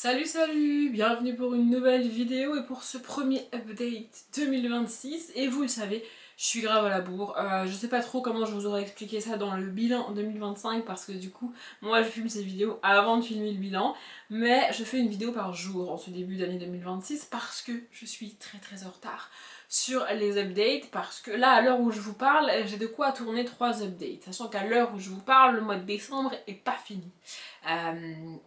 Salut, bienvenue pour une nouvelle vidéo et pour ce premier update 2026. Et vous le savez, je suis grave à la bourre. Je sais pas trop comment je vous aurais expliqué ça dans le bilan 2025 parce que du coup, moi je filme ces vidéos avant de filmer le bilan. Mais je fais une vidéo par jour en ce début d'année 2026 parce que je suis très en retard sur les updates. Parce que là, à l'heure où je vous parle, j'ai de quoi tourner 3 updates. Sachant qu'à l'heure où je vous parle, le mois de décembre est pas fini.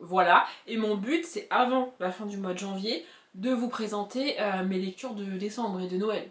Voilà, et mon but c'est avant la fin du mois de janvier de vous présenter mes lectures de décembre et de Noël.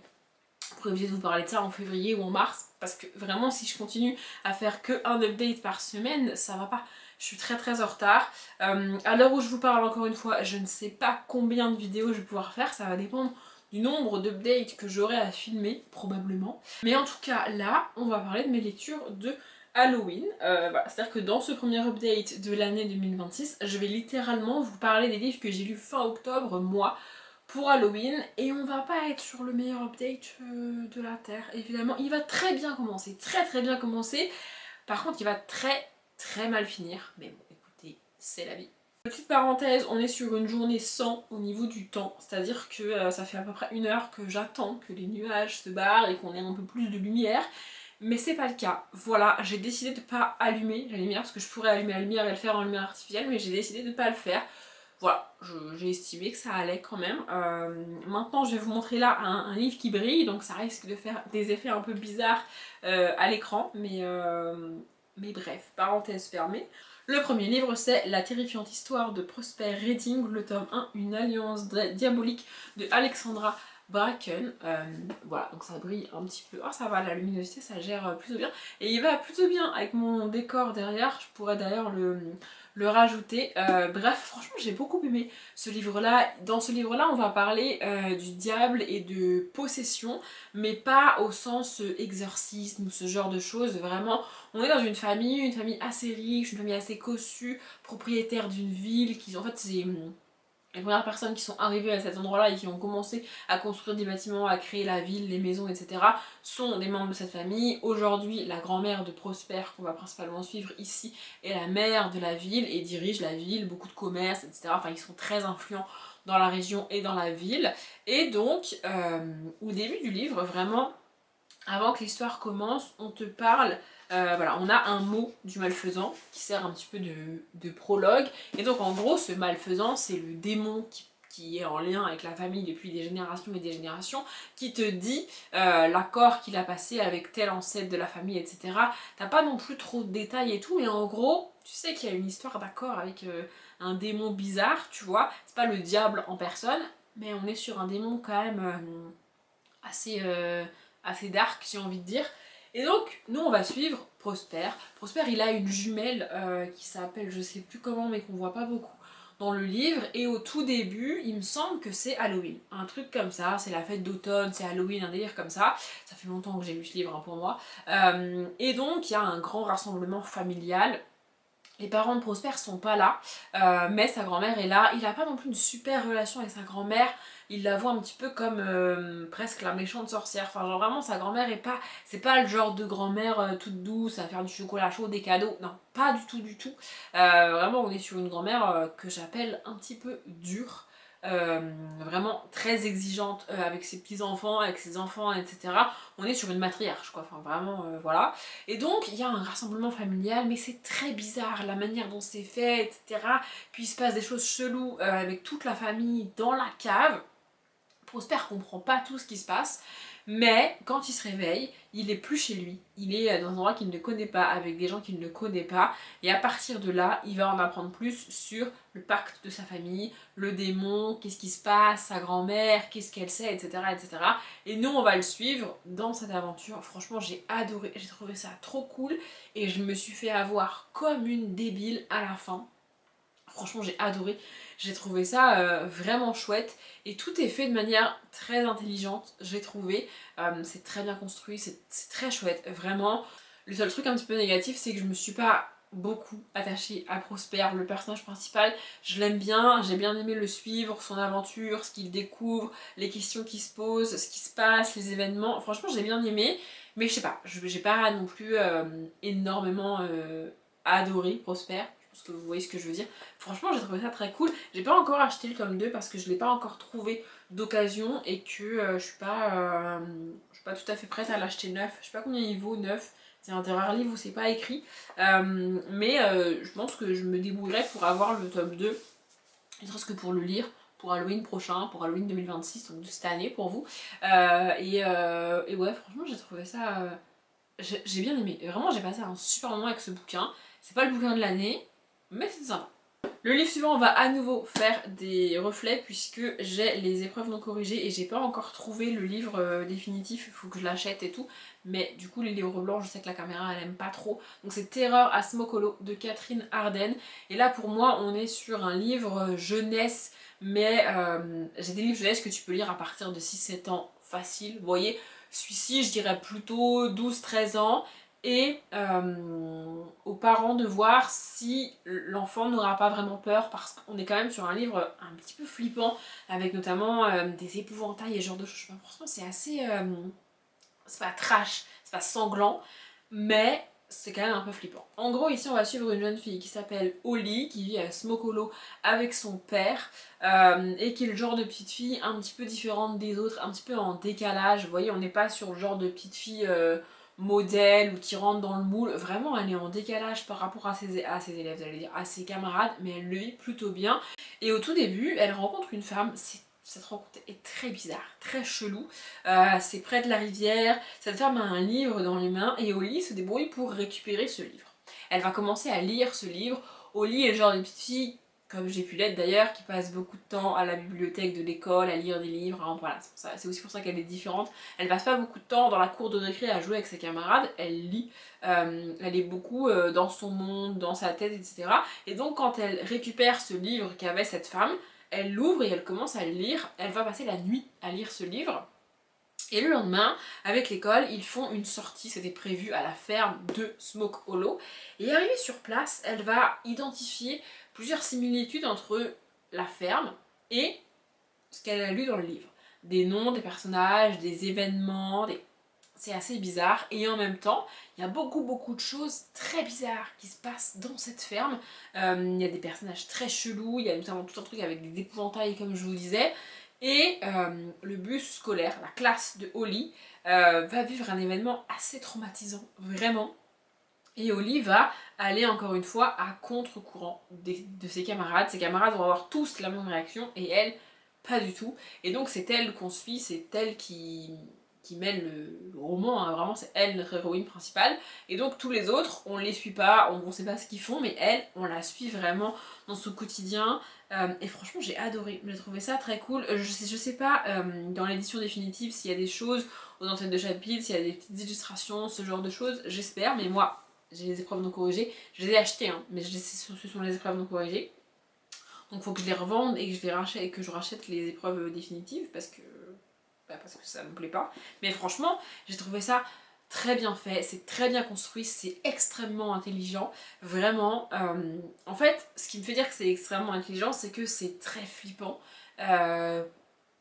Je pourrais éviter de vous parler de ça en février ou en mars, parce que vraiment si je continue à faire que un update par semaine, ça va pas. Je suis très en retard. À l'heure où je vous parle, encore une fois, je ne sais pas combien de vidéos je vais pouvoir faire, ça va dépendre du nombre d'updates que j'aurai à filmer, probablement. Mais en tout cas, là, on va parler de mes lectures de Halloween. Voilà. C'est-à-dire que dans ce premier update de l'année 2026, je vais littéralement vous parler des livres que j'ai lus fin octobre, moi, pour Halloween, et on va pas être sur le meilleur update de la Terre, évidemment. Il va très bien commencer, très bien commencer. Par contre, il va très mal finir. Mais bon, écoutez, c'est la vie. Petite parenthèse, on est sur une journée sans au niveau du temps, c'est-à-dire que ça fait à peu près 1 heure que j'attends que les nuages se barrent et qu'on ait un peu plus de lumière. Mais c'est pas le cas. Voilà, j'ai décidé de pas allumer la lumière, parce que je pourrais allumer la lumière et le faire en lumière artificielle, mais j'ai décidé de pas le faire. Voilà, j'ai estimé que ça allait quand même. Maintenant, je vais vous montrer là un livre qui brille, donc ça risque de faire des effets un peu bizarres à l'écran, mais bref, parenthèse fermée. Le premier livre, c'est La terrifiante histoire de Prosper Reading, le tome 1, Une alliance diabolique de Alexandra Bracken. Voilà, donc ça brille un petit peu. Oh, ça va, la luminosité, ça gère plutôt bien. Et il va plutôt bien avec mon décor derrière. Je pourrais d'ailleurs le rajouter. Bref, franchement, j'ai beaucoup aimé ce livre-là. Dans ce livre-là, on va parler du diable et de possession, mais pas au sens exorcisme ou ce genre de choses. Vraiment, on est dans une famille assez riche, une famille assez cossue, propriétaire d'une ville, qui en fait c'est les premières personnes qui sont arrivées à cet endroit-là et qui ont commencé à construire des bâtiments, à créer la ville, les maisons, etc. sont des membres de cette famille. Aujourd'hui, la grand-mère de Prosper, qu'on va principalement suivre ici, est la mère de la ville et dirige la ville, beaucoup de commerces, etc. Enfin, ils sont très influents dans la région et dans la ville. Et donc, au début du livre, vraiment, avant que l'histoire commence, on te parle, voilà, on a un mot du malfaisant qui sert un petit peu de prologue. Et donc en gros, ce malfaisant, c'est le démon qui est en lien avec la famille depuis des générations et des générations, qui te dit l'accord qu'il a passé avec tel ancêtre de la famille, etc. T'as pas non plus trop de détails et tout, mais en gros, tu sais qu'il y a une histoire d'accord avec un démon bizarre, tu vois. C'est pas le diable en personne, mais on est sur un démon quand même assez assez dark, j'ai envie de dire. Et donc, nous on va suivre Prosper. Prosper, il a une jumelle qui s'appelle, je sais plus comment, mais qu'on voit pas beaucoup dans le livre. Et au tout début, il me semble que c'est Halloween. Un truc comme ça, c'est la fête d'automne, c'est Halloween, un délire comme ça. Ça fait longtemps que j'ai lu ce livre hein, pour moi. Et donc, il y a un grand rassemblement familial. Les parents de Prosper sont pas là, mais sa grand-mère est là. Il a pas non plus une super relation avec sa grand-mère. Il la voit un petit peu comme presque la méchante sorcière. Enfin, genre vraiment, sa grand-mère est pas. C'est pas le genre de grand-mère toute douce à faire du chocolat chaud, des cadeaux. Non, pas du tout. Vraiment, on est sur une grand-mère que j'appelle un petit peu dure. Vraiment très exigeante avec ses petits-enfants, avec ses enfants, etc. On est sur une matriarche, quoi. Enfin, vraiment, voilà. Et donc, il y a un rassemblement familial, mais c'est très bizarre la manière dont c'est fait, etc. Puis il se passe des choses cheloues avec toute la famille dans la cave. Prosper comprend pas tout ce qui se passe, mais quand il se réveille, il est plus chez lui. Il est dans un endroit qu'il ne connaît pas, avec des gens qu'il ne connaît pas, et à partir de là, il va en apprendre plus sur le pacte de sa famille, le démon, qu'est-ce qui se passe, sa grand-mère, qu'est-ce qu'elle sait, etc., etc. Et nous, on va le suivre dans cette aventure. Franchement, j'ai adoré, j'ai trouvé ça trop cool, et je me suis fait avoir comme une débile à la fin. Franchement, j'ai adoré. J'ai trouvé ça vraiment chouette. Et tout est fait de manière très intelligente, j'ai trouvé. C'est très bien construit, c'est très chouette, vraiment. Le seul truc un petit peu négatif, c'est que je me suis pas beaucoup attachée à Prosper, le personnage principal. Je l'aime bien, j'ai bien aimé le suivre, son aventure, ce qu'il découvre, les questions qui se posent, ce qui se passe, les événements. Franchement, j'ai bien aimé. Mais je sais pas, j'ai pas non plus énormément adoré Prosper. pense que vous voyez ce que je veux dire. Franchement j'ai trouvé ça très cool. J'ai pas encore acheté le tome 2 parce que je l'ai pas encore trouvé d'occasion et que je suis pas tout à fait prête à l'acheter neuf. Je sais pas combien il vaut neuf. C'est un des rares livres où c'est pas écrit. Mais je pense que je me débrouillerai pour avoir le tome 2. Ne serait-ce que pour le lire. Pour Halloween prochain, pour Halloween 2026, donc de cette année pour vous. Et ouais, franchement, j'ai trouvé ça. J'ai bien aimé. Vraiment, j'ai passé un super moment avec ce bouquin. C'est pas le bouquin de l'année, mais c'est sympa. Le livre suivant, on va à nouveau faire des reflets puisque j'ai les épreuves non corrigées et j'ai pas encore trouvé le livre définitif, il faut que je l'achète et tout. Mais du coup, les livres blancs, je sais que la caméra elle aime pas trop. Donc c'est Terreur à Smokolo de Catherine Arden. Et là, pour moi, on est sur un livre jeunesse, mais j'ai des livres jeunesse que tu peux lire à partir de 6-7 ans facile. Vous voyez, celui-ci, je dirais plutôt 12-13 ans et aux parents de voir si l'enfant n'aura pas vraiment peur parce qu'on est quand même sur un livre un petit peu flippant avec notamment des épouvantails et ce genre de choses. Franchement c'est assez... c'est pas trash, c'est pas sanglant, mais c'est quand même un peu flippant. En gros ici on va suivre une jeune fille qui s'appelle Holly, qui vit à Smokolo avec son père et qui est le genre de petite fille un petit peu différente des autres, un petit peu en décalage. Vous voyez, on n'est pas sur le genre de petite fille modèle ou qui rentre dans le moule. Vraiment elle est en décalage par rapport à ses élèves, j'allais dire, à ses camarades, mais elle le vit plutôt bien. Et au tout début elle rencontre une femme, cette rencontre est très bizarre, très chelou. C'est près de la rivière, cette femme a un livre dans les mains et Holly se débrouille pour récupérer ce livre. Elle va commencer à lire ce livre. Holly est le genre de petite fille, comme j'ai pu l'être d'ailleurs, qui passe beaucoup de temps à la bibliothèque de l'école, à lire des livres. Hein, voilà, c'est aussi pour ça qu'elle est différente. Elle passe pas beaucoup de temps dans la cour de récré à jouer avec ses camarades, elle lit. Elle est beaucoup dans son monde, dans sa tête, etc. Et donc quand elle récupère ce livre qu'avait cette femme, elle l'ouvre et elle commence à le lire. Elle va passer la nuit à lire ce livre. Et le lendemain, avec l'école, ils font une sortie, c'était prévu à la ferme de Smoke Hollow. Et arrivée sur place, elle va identifier plusieurs similitudes entre la ferme et ce qu'elle a lu dans le livre. Des noms, des personnages, des événements, c'est assez bizarre. Et en même temps, il y a beaucoup de choses très bizarres qui se passent dans cette ferme. Il y a des personnages très chelous, il y a notamment tout un truc avec des épouvantails comme je vous disais. Et le bus scolaire, la classe de Holly, va vivre un événement assez traumatisant, vraiment. Et Holly va aller encore une fois à contre-courant de ses camarades. Ses camarades vont avoir tous la même réaction et elle, pas du tout. Et donc c'est elle qu'on suit, c'est elle qui mène le roman, hein. Vraiment c'est elle notre héroïne principale. Et donc tous les autres, on les suit pas, on sait pas ce qu'ils font, mais elle, on la suit vraiment dans son quotidien. Et franchement j'ai adoré, j'ai trouvé ça très cool. Je sais pas dans l'édition définitive s'il y a des choses aux antennes de chapitres, s'il y a des petites illustrations, ce genre de choses, j'espère, mais moi j'ai les épreuves non corrigées, je les ai achetées, hein, mais ce sont les épreuves non corrigées. Donc il faut que je les revende et que je les rachète et que je rachète les épreuves définitives parce que ça me plaît pas. Mais franchement, j'ai trouvé ça très bien fait, c'est très bien construit, c'est extrêmement intelligent. Vraiment, en fait, ce qui me fait dire que c'est extrêmement intelligent, c'est que c'est très flippant.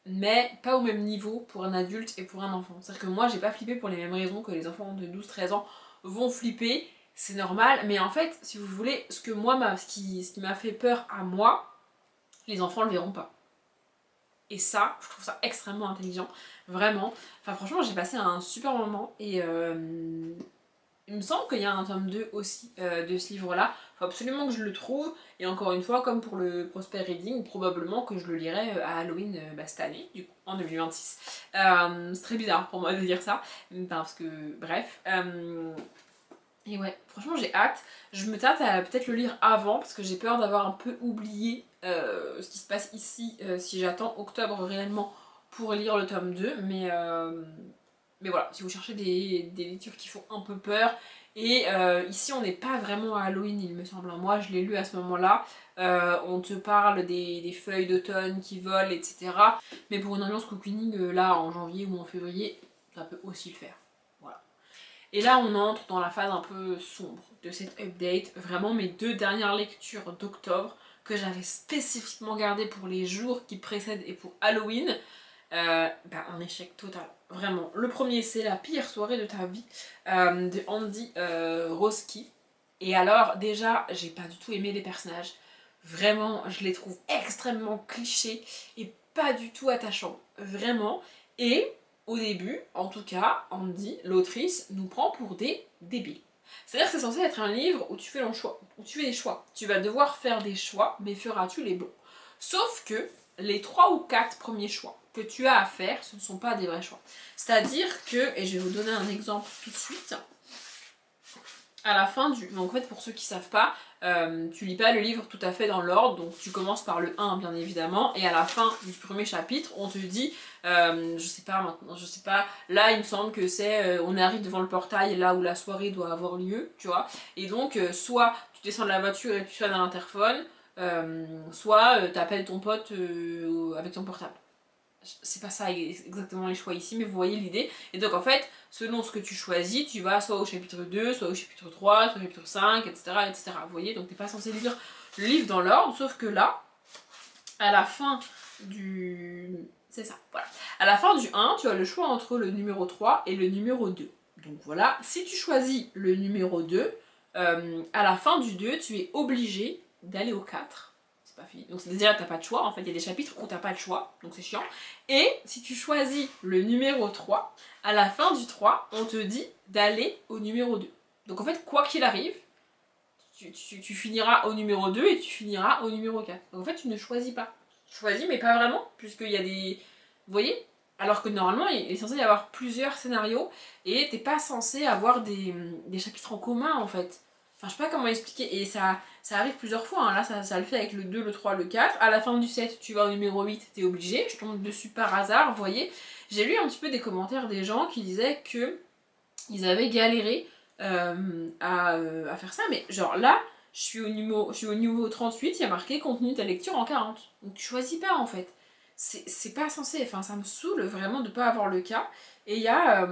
Mais pas au même niveau pour un adulte et pour un enfant. C'est-à-dire que moi, j'ai pas flippé pour les mêmes raisons que les enfants de 12-13 ans vont flipper. C'est normal, mais en fait, si vous voulez, ce qui m'a fait peur à moi, les enfants le verront pas. Et ça, je trouve ça extrêmement intelligent, vraiment. Enfin franchement, j'ai passé un super moment et il me semble qu'il y a un tome 2 aussi de ce livre-là. Il faut absolument que je le trouve. Et encore une fois, comme pour le Prosper Reading, probablement que je le lirai à Halloween cette année, du coup, en 2026. C'est très bizarre pour moi de dire ça, parce que bref. Et ouais, franchement j'ai hâte. Je me tâte à peut-être le lire avant parce que j'ai peur d'avoir un peu oublié ce qui se passe ici si j'attends octobre réellement pour lire le tome 2. Mais voilà, si vous cherchez des lectures qui font un peu peur. Et ici on n'est pas vraiment à Halloween il me semble. Moi je l'ai lu à ce moment-là. On te parle des feuilles d'automne qui volent, etc. Mais pour une ambiance cocooning là en janvier ou en février, ça peut aussi le faire. Et là on entre dans la phase un peu sombre de cette update, vraiment mes 2 dernières lectures d'octobre que j'avais spécifiquement gardées pour les jours qui précèdent et pour Halloween, un échec total, vraiment. Le premier c'est La pire soirée de ta vie de Andy Roski Et alors déjà, j'ai pas du tout aimé les personnages. Vraiment, je les trouve extrêmement clichés et pas du tout attachants. Vraiment. Et au début, en tout cas, Andy, l'autrice, nous prend pour des débiles. C'est-à-dire que c'est censé être un livre où tu fais un choix, où tu fais des choix. Tu vas devoir faire des choix, mais feras-tu les bons? Sauf que les 3 ou 4 premiers choix que tu as à faire, ce ne sont pas des vrais choix. C'est-à-dire que, et je vais vous donner un exemple tout de suite, à la fin du... Donc en fait, pour ceux qui savent pas, tu lis pas le livre tout à fait dans l'ordre, donc tu commences par le 1 bien évidemment, et à la fin du premier chapitre, on te dit, je sais pas maintenant, je sais pas, là il me semble que c'est, on arrive devant le portail, là où la soirée doit avoir lieu, tu vois, et donc soit tu descends de la voiture et tu sonnes à l'interphone, soit t'appelles ton pote avec ton portable. C'est pas ça exactement les choix ici, mais vous voyez l'idée. Et donc en fait, selon ce que tu choisis, tu vas soit au chapitre 2, soit au chapitre 3, soit au chapitre 5, etc. etc. Vous voyez, donc t'es pas censé lire le livre dans l'ordre, sauf que là, à la fin du... C'est ça, voilà. À la fin du 1, tu as le choix entre le numéro 3 et le numéro 2. Donc voilà, si tu choisis le numéro 2, à la fin du 2, tu es obligé d'aller au 4. C'est pas fini. Donc déjà, t'as pas de choix. En fait, il y a des chapitres où t'as pas le choix, donc c'est chiant. Et si tu choisis le numéro 3, à la fin du 3, on te dit d'aller au numéro 2. Donc en fait, quoi qu'il arrive, tu finiras au numéro 2 et tu finiras au numéro 4. Donc en fait, tu ne choisis pas. Tu choisis, mais pas vraiment, puisqu'il y a des... Vous voyez? Alors que normalement, il est censé y avoir plusieurs scénarios, et t'es pas censé avoir des chapitres en commun, en fait. Enfin, je sais pas comment expliquer, et ça arrive plusieurs fois, hein. Là ça le fait avec le 2, le 3, le 4. À la fin du 7, tu vas au numéro 8, t'es obligé. Je tombe dessus par hasard, vous voyez. J'ai lu un petit peu des commentaires des gens qui disaient que ils avaient galéré à faire ça, mais genre là, je suis au niveau 38, il y a marqué contenu de ta lecture en 40. Donc tu choisis pas en fait. C'est pas censé, enfin ça me saoule vraiment de pas avoir le cas. Et il y a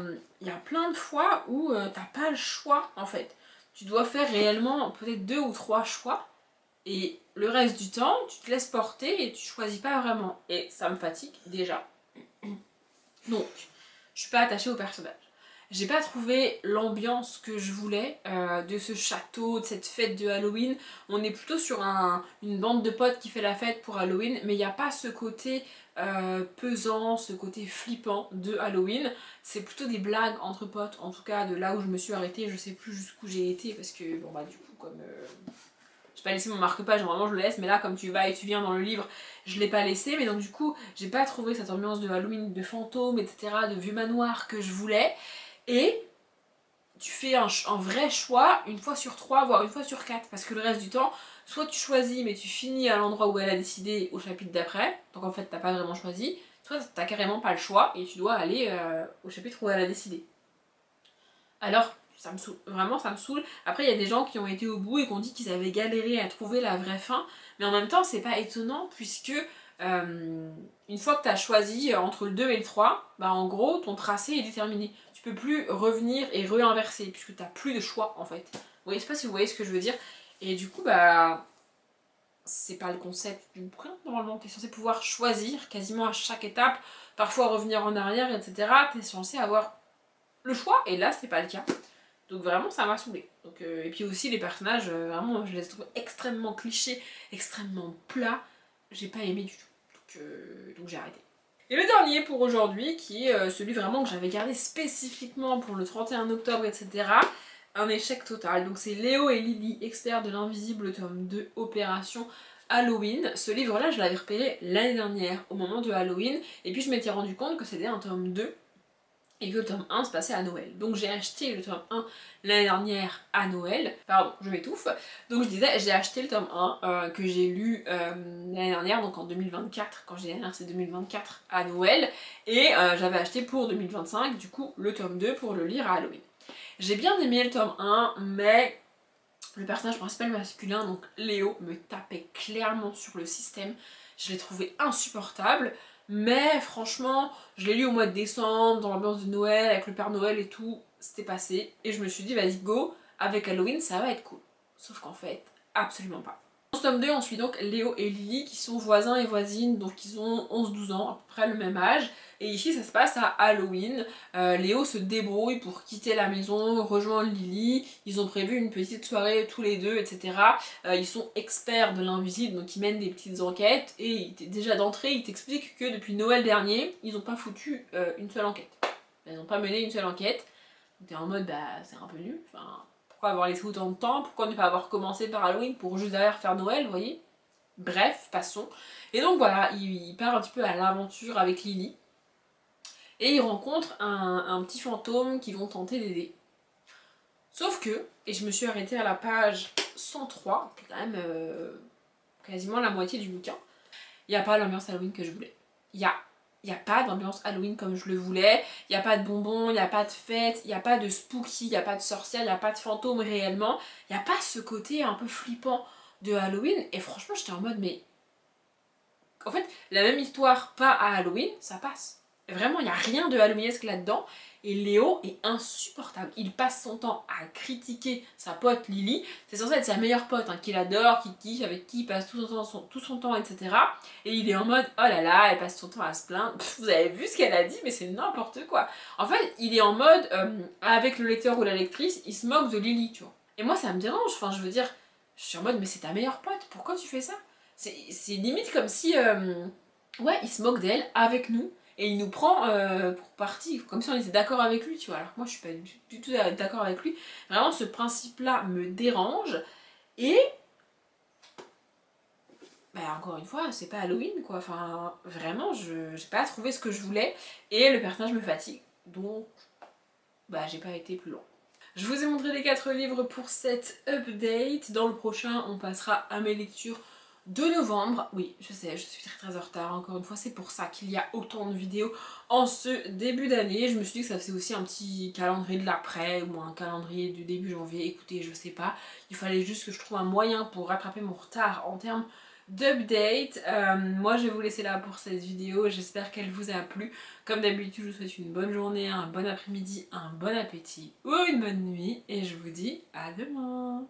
plein de fois où t'as pas le choix en fait. Tu dois faire réellement peut-être 2 ou 3 choix. Et le reste du temps, tu te laisses porter et tu choisis pas vraiment. Et ça me fatigue déjà. Donc, je suis pas attachée au personnage. J'ai pas trouvé l'ambiance que je voulais de ce château, de cette fête de Halloween. On est plutôt sur une bande de potes qui fait la fête pour Halloween, mais il n'y a pas ce côté pesant, ce côté flippant de Halloween. C'est plutôt des blagues entre potes, en tout cas de là où je me suis arrêtée. Je sais plus jusqu'où j'ai été parce que, bon bah du coup, comme... j'ai pas laissé mon marque-page, normalement je le laisse, mais là comme tu vas et tu viens dans le livre, je l'ai pas laissé, mais donc du coup j'ai pas trouvé cette ambiance de Halloween, de fantômes, etc., de vieux manoir que je voulais. Et tu fais un vrai choix une fois sur 3, voire une fois sur 4, parce que le reste du temps, soit tu choisis mais tu finis à l'endroit où elle a décidé au chapitre d'après, donc en fait t'as pas vraiment choisi, soit t'as carrément pas le choix et tu dois aller au chapitre où elle a décidé. Alors ça me saoule, vraiment ça me saoule. Après il y a des gens qui ont été au bout et qui ont dit qu'ils avaient galéré à trouver la vraie fin, mais en même temps c'est pas étonnant puisque une fois que tu as choisi entre le 2 et le 3, bah en gros ton tracé est déterminé. Tu peux plus revenir et réinverser puisque tu n'as plus de choix en fait. Vous voyez, je sais pas si vous voyez ce que je veux dire. Et du coup bah c'est pas le concept du bouquin. Normalement tu es censé pouvoir choisir quasiment à chaque étape, parfois revenir en arrière, etc. Tu es censé avoir le choix et là c'est pas le cas. Donc vraiment ça m'a saoulée. Donc, et puis aussi les personnages, vraiment je les trouve extrêmement clichés, extrêmement plats. J'ai pas aimé du tout. Donc j'ai arrêté. Et le dernier pour aujourd'hui, qui est celui vraiment que j'avais gardé spécifiquement pour le 31 octobre, etc. Un échec total. Donc c'est Léo et Lily, experts de l'invisible, tome 2, Opération Halloween. Ce livre-là, je l'avais repéré l'année dernière, au moment de Halloween. Et puis je m'étais rendu compte que c'était un tome 2 et que le tome 1 se passait à Noël. Donc j'ai acheté le tome 1 l'année dernière à Noël. Pardon, je m'étouffe. Donc je disais, j'ai acheté le tome 1 que j'ai lu l'année dernière, donc en 2024, quand j'ai dernière c'est 2024 à Noël. Et j'avais acheté pour 2025, du coup, le tome 2 pour le lire à Halloween. J'ai bien aimé le tome 1, mais le personnage principal masculin, donc Léo, me tapait clairement sur le système. Je l'ai trouvé insupportable. Mais franchement, je l'ai lu au mois de décembre, dans l'ambiance de Noël, avec le Père Noël et tout, c'était passé. Et je me suis dit, vas-y, go, avec Halloween, ça va être cool. Sauf qu'en fait, absolument pas. Dans ce tome 2, on suit donc Léo et Lily qui sont voisins et voisines, donc ils ont 11-12 ans, à peu près le même âge. Et ici ça se passe à Halloween. Léo se débrouille pour quitter la maison, rejoindre Lily. Ils ont prévu une petite soirée tous les deux, etc. Ils sont experts de l'invisible, donc ils mènent des petites enquêtes. Et déjà d'entrée, ils t'expliquent que depuis Noël dernier, ils n'ont pas foutu une seule enquête. Ils n'ont pas mené une seule enquête. T'es en mode, bah c'est un peu nul. Enfin, pourquoi avoir laissé autant de temps? Pourquoi ne pas avoir commencé par Halloween pour juste derrière faire Noël, vous voyez? Bref, passons. Et donc voilà, il part un petit peu à l'aventure avec Lily. Et il rencontre un petit fantôme qui vont tenter d'aider. Sauf que, et je me suis arrêtée à la page 103, qui est quand même quasiment la moitié du bouquin, il n'y a pas l'ambiance Halloween que je voulais. Il n'y a pas d'ambiance Halloween comme je le voulais, il n'y a pas de bonbons, il n'y a pas de fêtes, il n'y a pas de spooky, il n'y a pas de sorcière, il n'y a pas de fantôme réellement, il n'y a pas ce côté un peu flippant de Halloween, et franchement j'étais en mode mais... En fait, la même histoire, pas à Halloween, ça passe. Vraiment, il n'y a rien de Halloweenesque là-dedans. Et Léo est insupportable. Il passe son temps à critiquer sa pote Lily. C'est censé être sa meilleure pote, hein, qu'il adore, qu'il kiffe, avec qui il passe tout son temps, etc. Et il est en mode, oh là là, elle passe son temps à se plaindre. Pff, vous avez vu ce qu'elle a dit, mais c'est n'importe quoi. En fait, il est en mode, avec le lecteur ou la lectrice, il se moque de Lily, tu vois. Et moi, ça me dérange. Enfin, je veux dire, je suis en mode, mais c'est ta meilleure pote, pourquoi tu fais ça? C'est limite comme si, ouais, il se moque d'elle avec nous et il nous prend pour partie, comme si on était d'accord avec lui, tu vois. Alors que moi, je suis pas du tout d'accord avec lui. Vraiment, ce principe-là me dérange et, bah, encore une fois, c'est pas Halloween, quoi. Enfin, vraiment, j'ai pas trouvé ce que je voulais et le personnage me fatigue. Donc, bah, j'ai pas été plus loin. Je vous ai montré les 4 livres pour cette update. Dans le prochain, on passera à mes lectures de novembre. Oui, je sais, je suis très en retard, encore une fois, c'est pour ça qu'il y a autant de vidéos en ce début d'année. Je me suis dit que ça faisait aussi un petit calendrier de l'après ou un calendrier du début janvier. Écoutez, je sais pas, il fallait juste que je trouve un moyen pour rattraper mon retard en termes d'update. Moi je vais vous laisser là pour cette vidéo, j'espère qu'elle vous a plu. Comme d'habitude, je vous souhaite une bonne journée, un bon après-midi, un bon appétit ou une bonne nuit et je vous dis à demain.